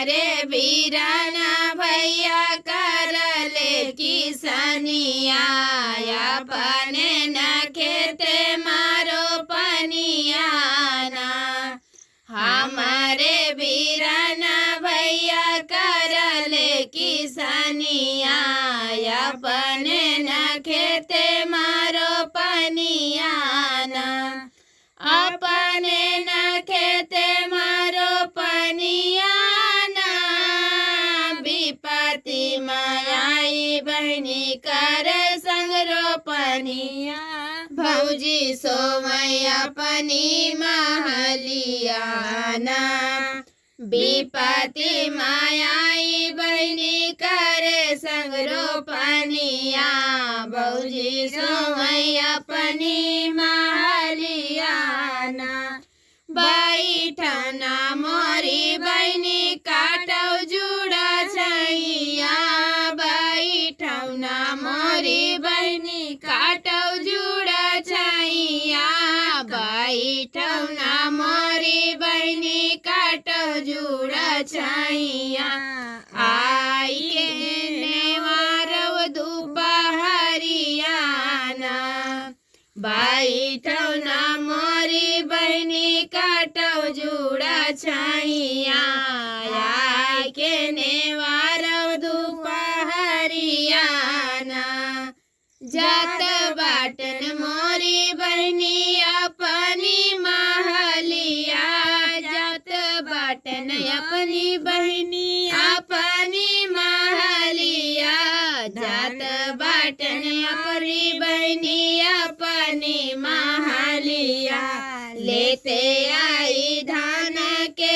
हमारे बीराना भैया करले किसनिया अपने न खेते मारो पनियाना हमारे बीराना भैया करले किसनिया अपने न खेते मारो पनियाना अपने न खेते मारो पनियाना विपत्ति माई बहनी कर संग रोपनिया भौजी सोमय अपनी महलियाना विपत्ति माई बहनी कर संग रोपनिया भौजी सोमय अपनी महलियाना बैठना मोरी बहनी काटौ जुड़ा छैया बैठौना मोरी बहनी काटौ जुड़ा छैया बैठौना मोरी बहनी काटौ जुड़ा छैया आई के नेवारव दुपहरियाना बैठौना मोरी बहनी काटौ जुड़ा छैया आई के नेवारव दुपहरियाना जात बाटन मोरी बहनी अपनी महलिया जात बाटन अपनी बहनी अपनी महलिया जात बाटन अपनी बहनी अपनी महलिया लेते आई धान के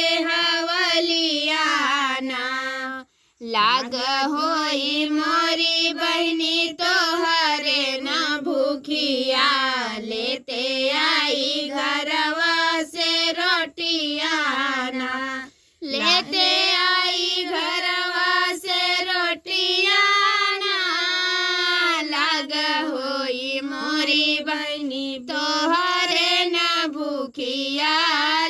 हवलियाना लाग होई मोरी बहनी तोहरे न भूखिया लेते आई घरवा से रोटियाना लेते आई घरवा से रोटियाना लाग होई मोरी बहनी तोहरे न भूखिया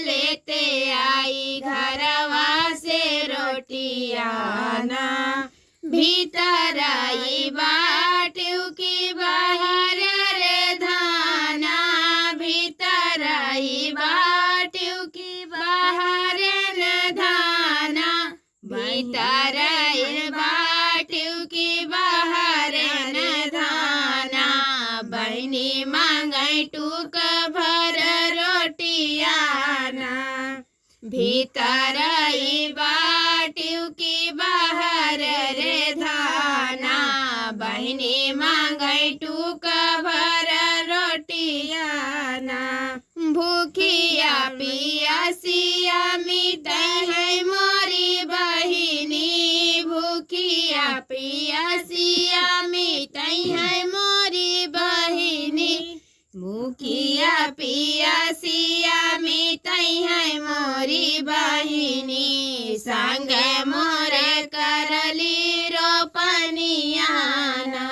लेते आई घरवा से रोटियाना भीतर आई बाटू की बाहर रे धाना भीतर आई बाटू की बाहर न धाना भीतर आई बाटू की बाहर न धाना बहनी मांगई टूक भर रोटियाना भीतर आई बाटू की बाहर रे धाना बहनी मांगई टूक भर रोटियाना भूखिया पियासिया मिटै है मोरी बहिनी भूखिया पियासिया मिटै है मोरी बहिनी भूखिया पियासिया मिटै है मोरी बहिनी संग मोर करली रोपनियाना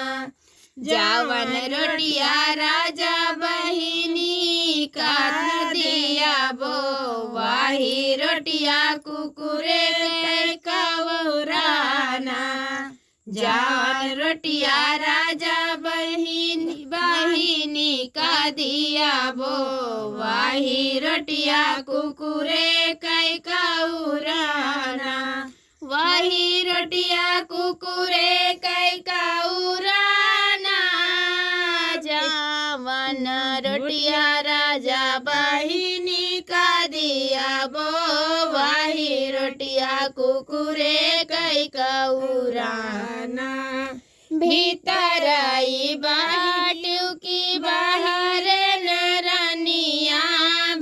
जावन रोटिया राजा बहिनी काट दिया बो वाही रोटिया कुकुरे कवराना जावन रोटिया राजा बहिनी का दिया बो वाही रोटिया कुकुरे कै कौराना वही रोटिया कुकुरे कै कौराना जावन रोटिया राजा बहिनी का दिया बो वही रोटिया कुकुरे कै कौराना भीतर आई बाटू की बाहर न रनिया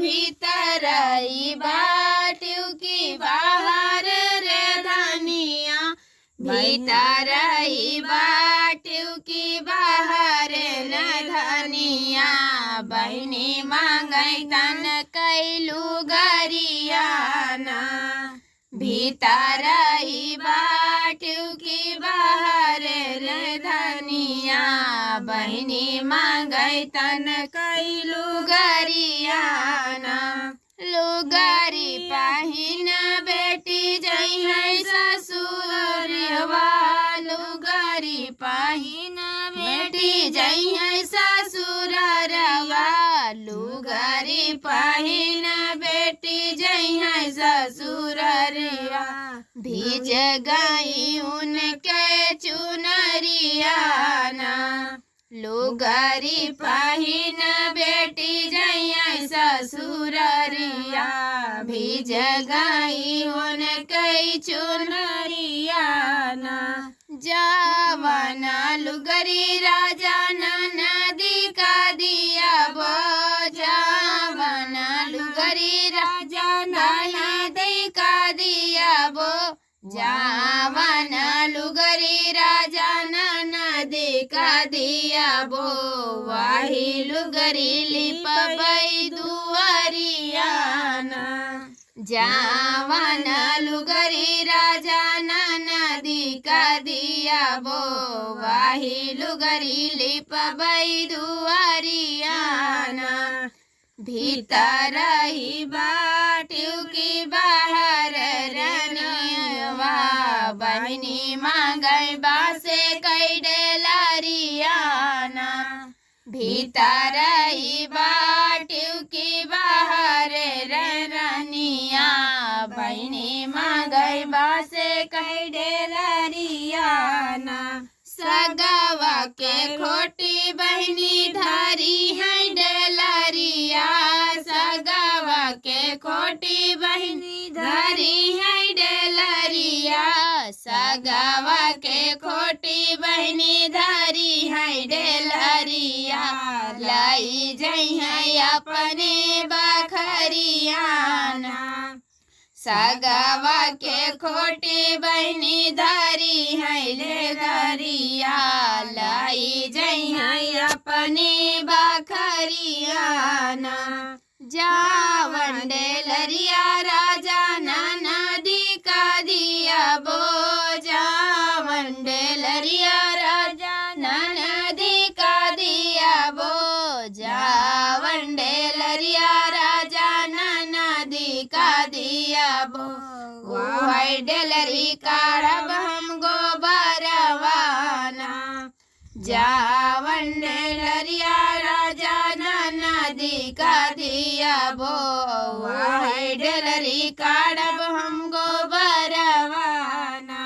भीतर आई बाटू की बाहर रे धनिया भीतर आई बाटू की बाहर न धनिया बहनी मांगई तन कैलू गरियाना भीतर आई बाटू की बाहर रे धनिया बहनी मांगई तन कैलू गरियाना लुगारी पहिन बेटी जई है जई है ससुररवा लुगरी पहिन बेटी जई है ससुररिया भीज गई उनके चुनरिया ना लुगरी पहिन बेटी जई है ससुररिया भीज गई उनके चुनरिया ना जवन लुगरी राजा नदी का दिया बो जवन लुगरी राजा नदी का दिया बो जवन लुगरी राजा नदी का दिया बो वही लुगरी लिपबई दुआरिया ना जवन लुगरी राजा नदी का दिया बो वही लुगरी लिपबई दुआरिया ना भीतर ही बाटियों की बाहर रनिया बहनी मांगई बासे कई डेलरिया ना भीतर ही बाटियों की बाहर रनिया बहनी मांगई बासे कई डेलरिया ना सगावा के खोटी बहनी धारी है डेलरिया सगावा के खोटी बहनी धारी है डेलरिया सगावा के खोटी बहनी धारी है डेलरिया लाई जई है अपने बखरिया ना सगावा के खोटी बहनी धारी है ले गरिया लाई जई है अपनी बखरिया ना जावन डेलरिया राजा नदी का दिया बो जावन डेलरिया राजा नदी का दिया बो जावन डेलरिया राजा नदी का दिया बो वही डेलरी काढ़ब हम गोबरवाना जावन डेलरिया राजा नदी का दिया बो वही डेलरी काढ़ब हम गोबरवाना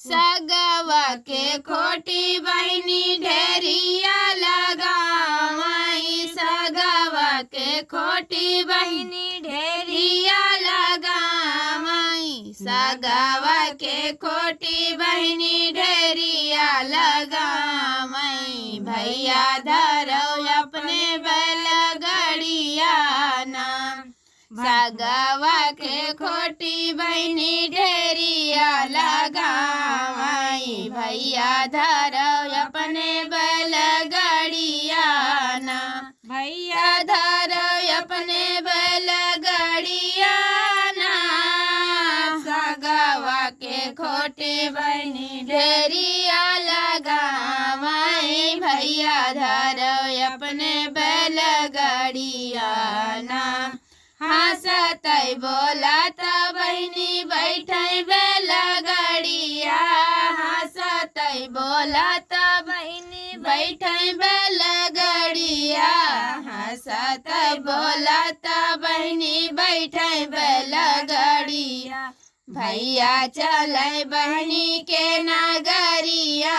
सगवा के खोटी बहनी ढेरिया लगावई सगवा के खोटी बहनी ढेरिया लगावई सगवा के खोटी बहनी ढेरिया लगावई भैया धरो अपने बैलगड़िया ना सगवा के खोटी बहनी ढेरिया लगावई भैया धरो अपने बैलगड़िया ना भैया धरो अपने बैलगड़िया ना सगवा के खोटी बहनी ढेरिया लगावई भैया धरो अपने बैलगड़िया ना हंसतई बोलत बहनी बैठई बैलगड़िया हंसतई बोलत बहनी बैठई बैलगड़िया हंसतई बोलत बहनी बैठई बैलगड़िया भैया चलै बहनी के नगरिया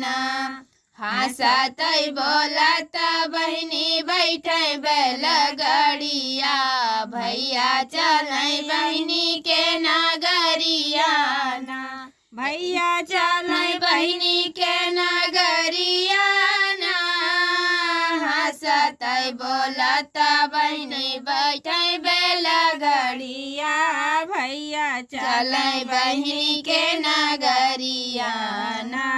ना हंसतई बोलत बहनी बैठई बैलगड़िया भैया चलै बहनी के नगरिया ना भैया चलै बहनी के नगरिया ना हंसतई बोलत बहनी बैठई बैलगड़िया भैया चलै बहनी के नगरिया ना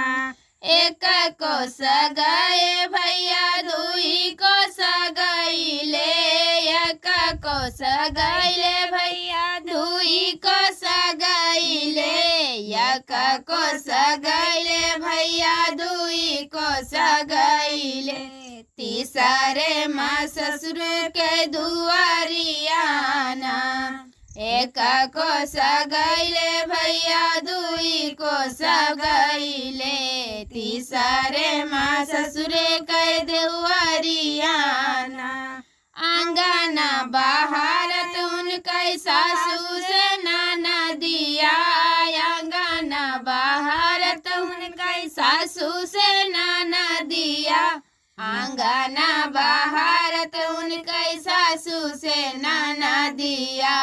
एक को सगाए भैया दुई को सगाइले एक को सगाइले भैया दुई को सगाइले एक को सगाइले भैया दुई को सगाइले तीसरे माँ ससुर के दुआरिया ना एक को सगाइले भैया दुई को सगैले तीसरे माँ ससुरे कह देवरियाना अंगना बहारत उनके सासू से नाना दिया अंगना बहारत उनके सासू से नाना दिया अंगना बहारत उनके सासू से नाना दिया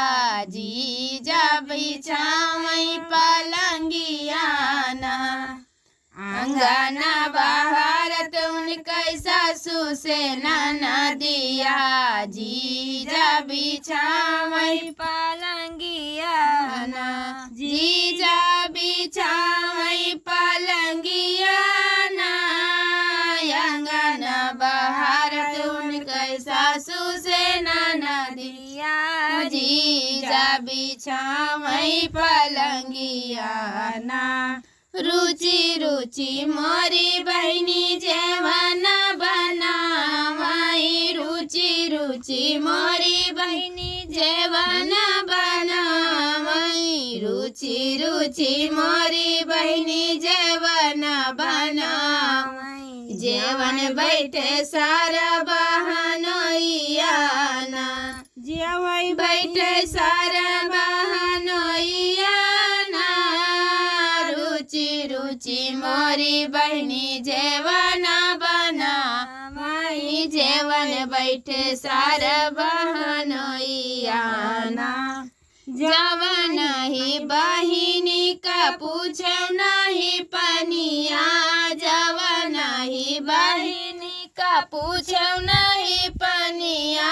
जीजा बिछावई पलंगियाना अंगना बहारत उनके सासू से नाना दिया जीजा बिछावई पलंगियाना जीजा बिछावई पलंगियाना अंगना बहारत उनके सासू से नाना दिया जीजा बिछावई पलंगियाना रुचि रुचि मोरी बहनी जेवना बनावई रुचि रुचि मोरी बहनी जेवना बनावई रुचि रुचि मोरी बहनी जेवना बनावई जेवन बैठे सारा बहनोइयाना जेवई बैठे सारा बहनोइयाना रुचि रुचि मोरी बहनी जेवना बनावई जेवन बैठे सारा बहनोइयाना जवन ही बहिनी का पूछे नहीं पनिया जवन ही बहिनी का पूछे नहीं पनिया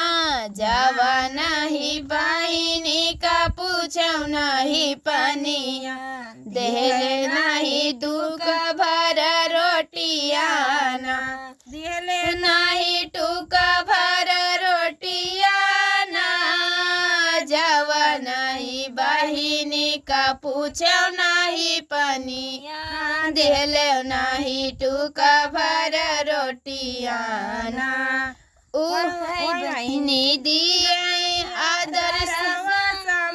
जवन ही बहिनी का पूछे नहीं पनिया देहले नहीं दुख भर रोटियाना देहले नहीं टूक भर रोटियाना जवन ही बहिनी का पूछो नहीं पनिया देहले नहीं टूक भर रोटियाना बहिनी दिए आदर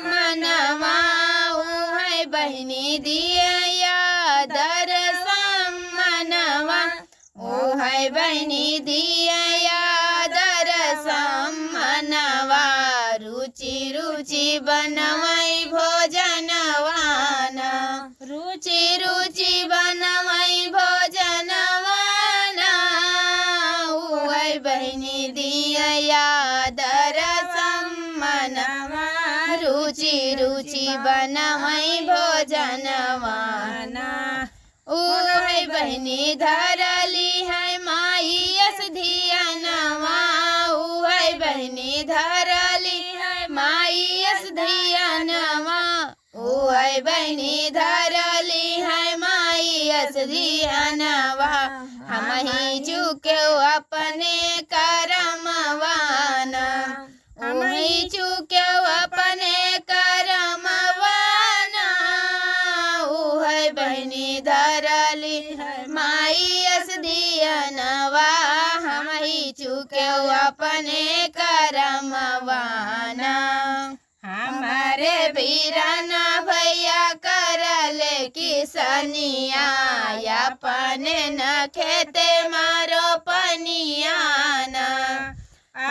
मनवा बहिनी दिए आदर मनवा ओ है बहिनी दिए आदर मनवा रुचि रुचि बनवई भोजनवाना रुचि रुचि बनवई भोजनवाना ओ है बहिनी दिए आदर मनवा रुचि रुचि बनवई भोजनवाना ओ है बहनी धरली है माई यस धियनवा ओ है बहनी धरली है माई यस धियनवा ओ है बहनी धरली है माई यस धियनवा हम ही चुके अपने करमवाना हम ही चुके अपने करमवाना ओ है बहनी धरली है माई यस दियनवा हम ही चुके अपने करमवाना हमारे बीराना भैया करले किसनिया अपने न खेते मारो पनियाना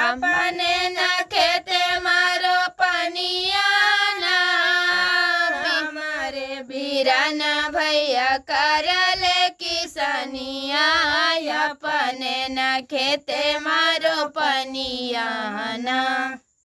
अपने न खेते मारो पनियाना हमारे बीराना भैया करले किसनिया अपने न खेते मारो पनियाना।